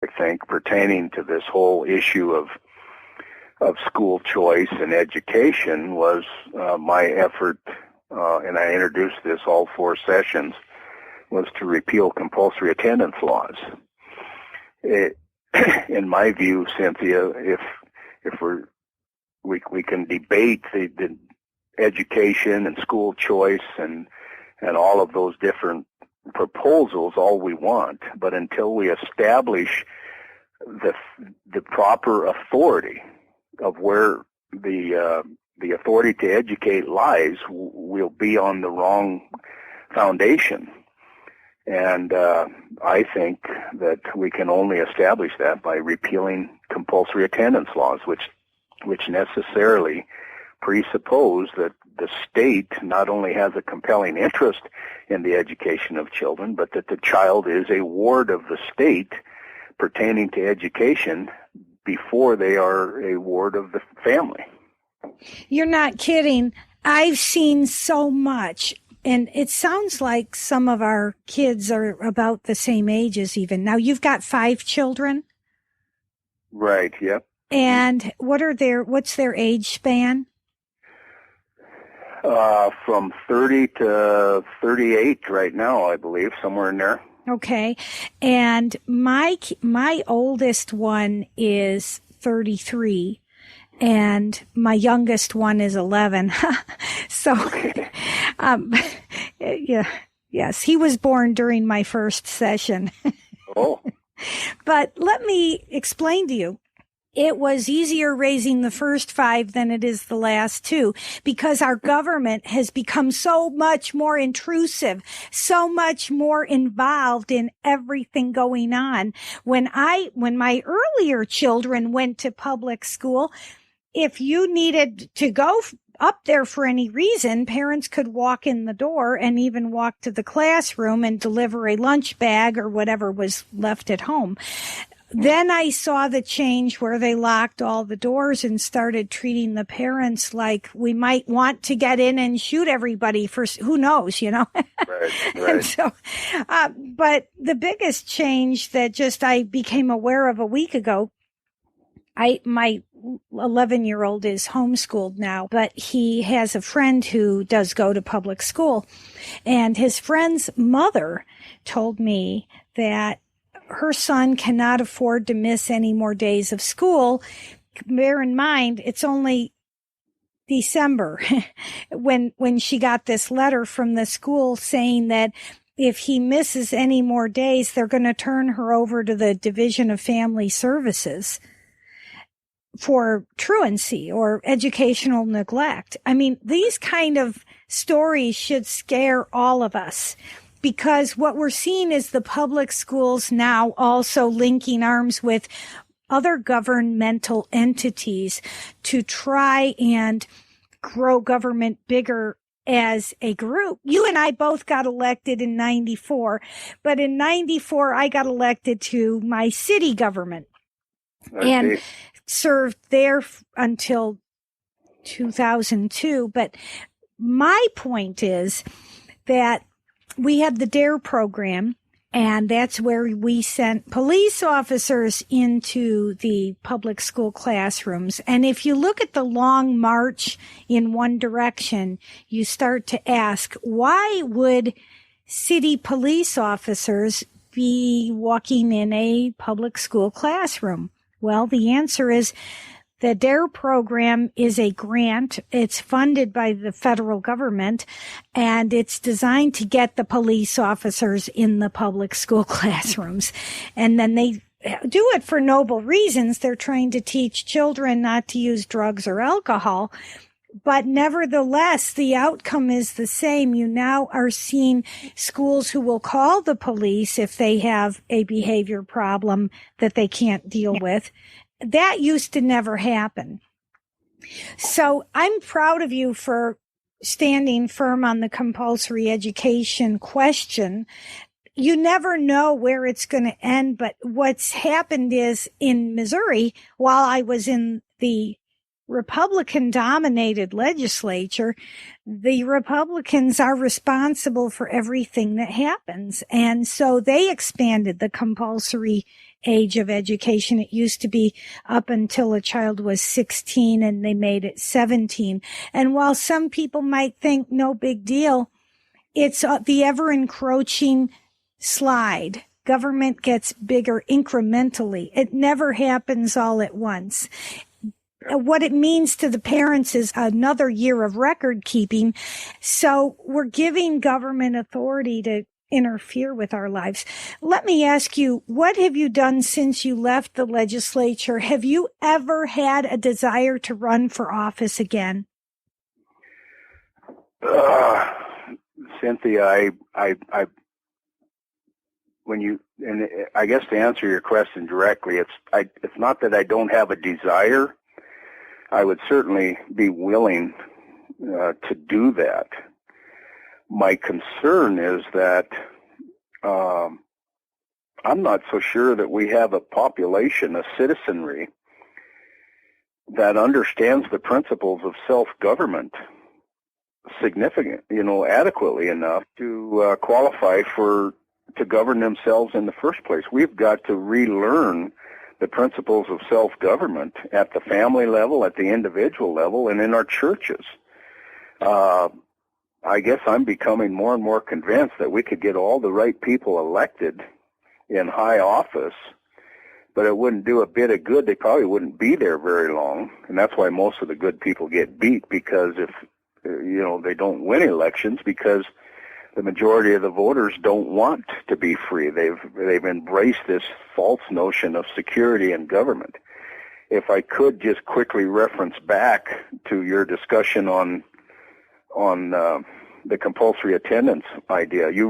I think, pertaining to this whole issue of school choice and education was my effort, and I introduced this all 4 sessions, was to repeal compulsory attendance laws. In my view, Cynthia, if we can debate the education and school choice and all of those different proposals all we want, but until we establish the proper authority of where the authority to educate lies, we'll be on the wrong foundation. And I think that we can only establish that by repealing compulsory attendance laws, which necessarily presuppose that the state not only has a compelling interest in the education of children, but that the child is a ward of the state pertaining to education before they are a ward of the family. You're not kidding. I've seen so much, and it sounds like some of our kids are about the same age as even. Now, you've got 5 children? Right, yep. And what's their age span? From 30 to 38 right now, I believe, somewhere in there. Okay. And my oldest one is 33 and my youngest one is 11. So, yeah, yes, he was born during my first session. Oh. But let me explain to you. It was easier raising the first 5 than it is the last 2, because our government has become so much more intrusive, so much more involved in everything going on. When my earlier children went to public school, if you needed to go up there for any reason, parents could walk in the door and even walk to the classroom and deliver a lunch bag or whatever was left at home. Then I saw the change where they locked all the doors and started treating the parents like we might want to get in and shoot everybody for who knows, you know. Right. And so, but the biggest change that just I became aware of a week ago, my 11-year-old is homeschooled now, but he has a friend who does go to public school, and his friend's mother told me that her son cannot afford to miss any more days of school. Bear in mind, it's only December when she got this letter from the school saying that if he misses any more days, they're going to turn her over to the Division of Family Services for truancy or educational neglect. I mean, these kind of stories should scare all of us, because what we're seeing is the public schools now also linking arms with other governmental entities to try and grow government bigger as a group. You and I both got elected in 94, but in 94, I got elected to my city government and served there until 2002. But my point is that we have the DARE program, and that's where we sent police officers into the public school classrooms. And if you look at the long march in one direction, you start to ask, why would city police officers be walking in a public school classroom? Well, the answer is the DARE program is a grant. It's funded by the federal government, and it's designed to get the police officers in the public school classrooms. And then they do it for noble reasons. They're trying to teach children not to use drugs or alcohol. But nevertheless, the outcome is the same. You now are seeing schools who will call the police if they have a behavior problem that they can't deal with. That used to never happen. So I'm proud of you for standing firm on the compulsory education question. You never know where it's going to end, but what's happened is in Missouri, while I was in the Republican-dominated legislature, the Republicans are responsible for everything that happens. And so they expanded the compulsory age of education. It used to be up until a child was 16 and they made it 17. And while some people might think no big deal, it's the ever encroaching slide. Government gets bigger incrementally. It never happens all at once. What it means to the parents is another year of record keeping. So we're giving government authority to interfere with our lives. Let me ask you, what have you done since you left the legislature? Have you ever had a desire to run for office again? Cynthia, and I guess to answer your question directly, it's not that I don't have a desire. I would certainly be willing to do that. My concern is that I'm not so sure that we have a population, a citizenry, that understands the principles of self-government adequately enough to qualify to govern themselves in the first place. We've got to relearn the principles of self-government at the family level, at the individual level, and in our churches. I guess I'm becoming more and more convinced that we could get all the right people elected in high office, but it wouldn't do a bit of good. They probably wouldn't be there very long, and that's why most of the good people get beat, because if they don't win elections, because the majority of the voters don't want to be free. They've embraced this false notion of security in government. If I could just quickly reference back to your discussion on the compulsory attendance idea, you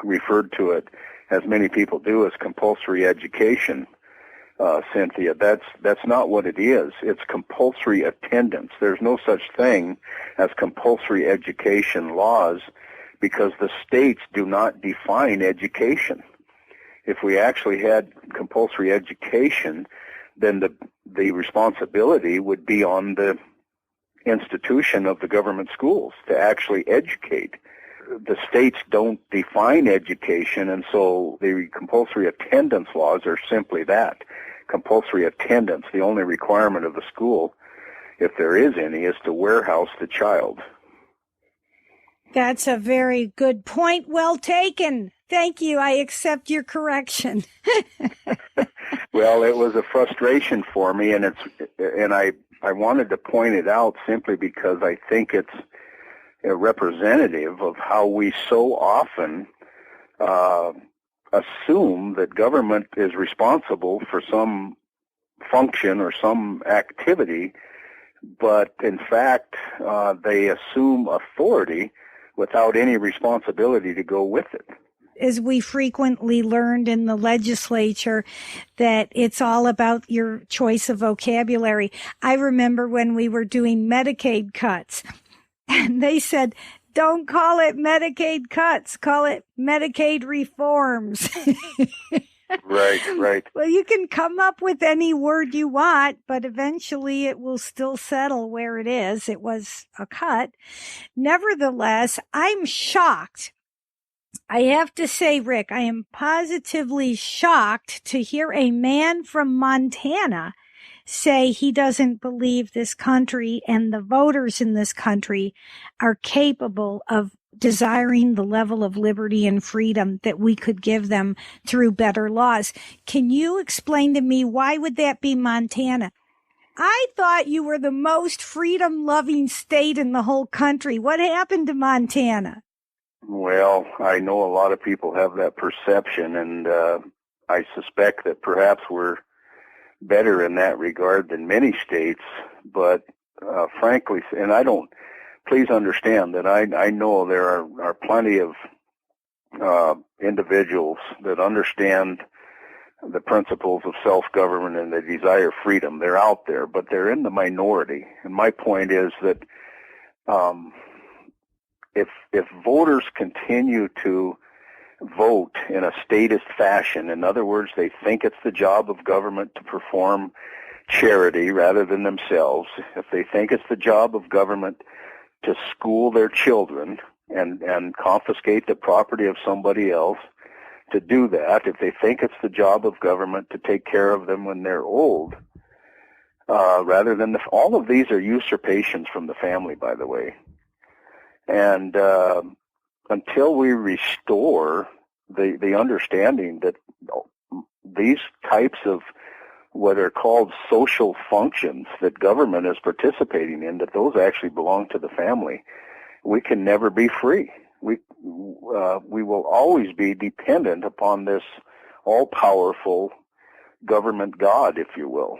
referred to it, as many people do, as compulsory education. Cynthia, that's not what it is. It's compulsory attendance. There's no such thing as compulsory education laws, because the states do not define education. If we actually had compulsory education, then the responsibility would be on the institution of the government schools to actually educate. The states don't define education, and so the compulsory attendance laws are simply that, compulsory attendance. The only requirement of the school, if there is any, is to warehouse the child. That's a very good point. Well taken. Thank you. I accept your correction. Well, it was a frustration for me, and I wanted to point it out simply because I think it's a representative of how we so often assume that government is responsible for some function or some activity, but in fact they assume authority without any responsibility to go with it. As we frequently learned in the legislature, that it's all about your choice of vocabulary. I remember when we were doing Medicaid cuts, and they said, don't call it Medicaid cuts, call it Medicaid reforms. Right. Well, you can come up with any word you want, but eventually it will still settle where it is. It was a cut. Nevertheless, I'm shocked. I have to say, Rick, I am positively shocked to hear a man from Montana say he doesn't believe this country and the voters in this country are capable of desiring the level of liberty and freedom that we could give them through better laws. Can you explain to me, why would that be Montana? I thought you were the most freedom-loving state in the whole country. What happened to Montana? Well, I know a lot of people have that perception, and I suspect that perhaps we're better in that regard than many states, but frankly, and please understand that I know there are plenty of individuals that understand the principles of self-government and they desire freedom. They're out there, but they're in the minority. And my point is that if voters continue to vote in a statist fashion, in other words, they think it's the job of government to perform charity rather than themselves, if they think it's the job of government to school their children and confiscate the property of somebody else, to do that, if they think it's the job of government to take care of them when they're old, rather than all of these are usurpations from the family, by the way. And until we restore the understanding that these types of what are called social functions that government is participating in, that those actually belong to the family, we can never be free. We will always be dependent upon this all-powerful government God, if you will.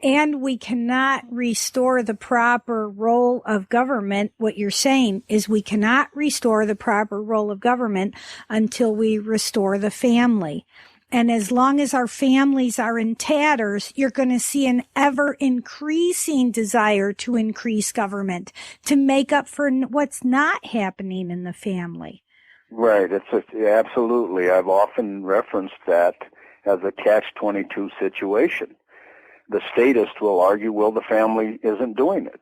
And we cannot restore the proper role of government. What you're saying is we cannot restore the proper role of government until we restore the family. And as long as our families are in tatters, you're going to see an ever-increasing desire to increase government, to make up for what's not happening in the family. Right. Absolutely. I've often referenced that as a catch-22 situation. The statist will argue, well, the family isn't doing it.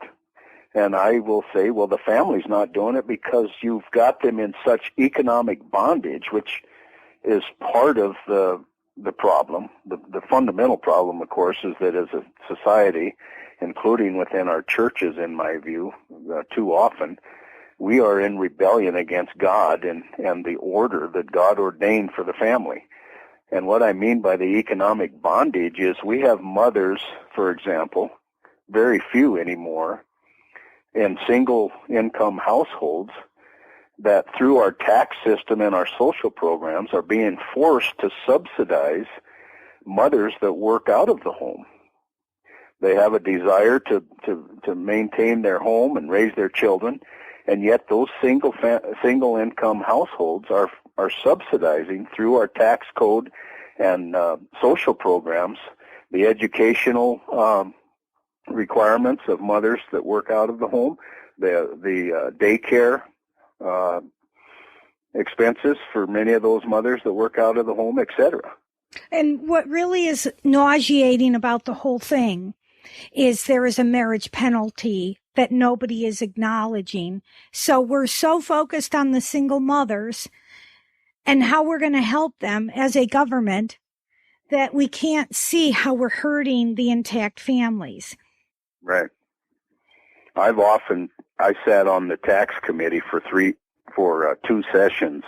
And I will say, well, the family's not doing it because you've got them in such economic bondage, which is part of the problem. The fundamental problem, of course, is that as a society, including within our churches, in my view, too often, we are in rebellion against God and the order that God ordained for the family. And what I mean by the economic bondage is we have mothers, for example, very few anymore, in single-income households that through our tax system and our social programs are being forced to subsidize mothers that work out of the home. They have a desire to maintain their home and raise their children, and yet those single-income households are subsidizing through our tax code and social programs the educational requirements of mothers that work out of the home, the daycare expenses for many of those mothers that work out of the home, etc. And what really is nauseating about the whole thing is there is a marriage penalty that nobody is acknowledging. So we're so focused on the single mothers and how we're going to help them as a government that we can't see how we're hurting the intact families. Right. I sat on the tax committee for 2 sessions,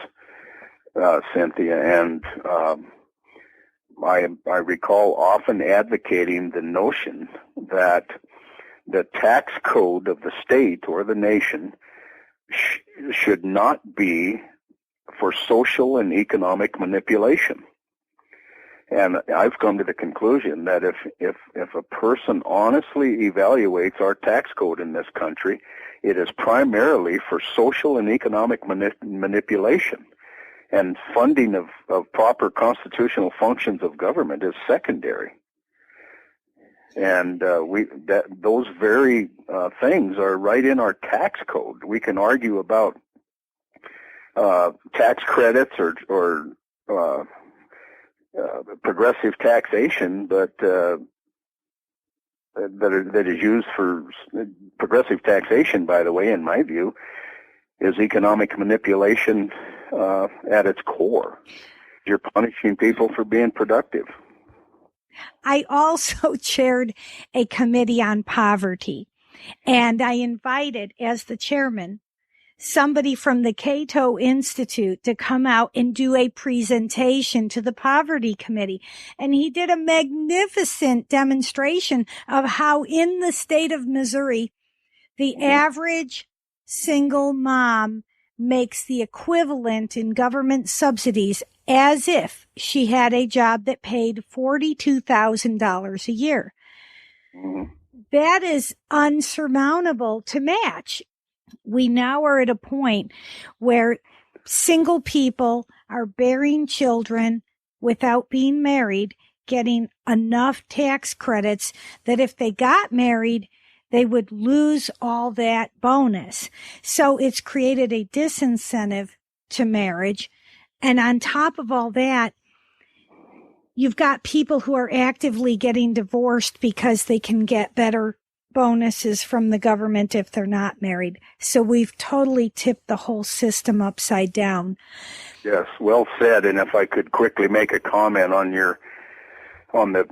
Cynthia, and I recall often advocating the notion that the tax code of the state or the nation should not be for social and economic manipulation. And I've come to the conclusion that if a person honestly evaluates our tax code in this country, it is primarily for social and economic manipulation. And funding of proper constitutional functions of government is secondary. And those very things are right in our tax code. We can argue about tax credits or progressive taxation, but that is used for progressive taxation, by the way, in my view, is economic manipulation at its core. You're punishing people for being productive. I also chaired a committee on poverty, and I invited, as the chairman, somebody from the Cato Institute to come out and do a presentation to the Poverty Committee. And he did a magnificent demonstration of how in the state of Missouri, the average single mom makes the equivalent in government subsidies as if she had a job that paid $42,000 a year. Mm-hmm. That is unsurmountable to match. We now are at a point where single people are bearing children without being married, getting enough tax credits that if they got married, they would lose all that bonus. So it's created a disincentive to marriage. And on top of all that, you've got people who are actively getting divorced because they can get better bonuses from the government if they're not married. So we've totally tipped the whole system upside down. Yes, well said. And if I could quickly make a comment on the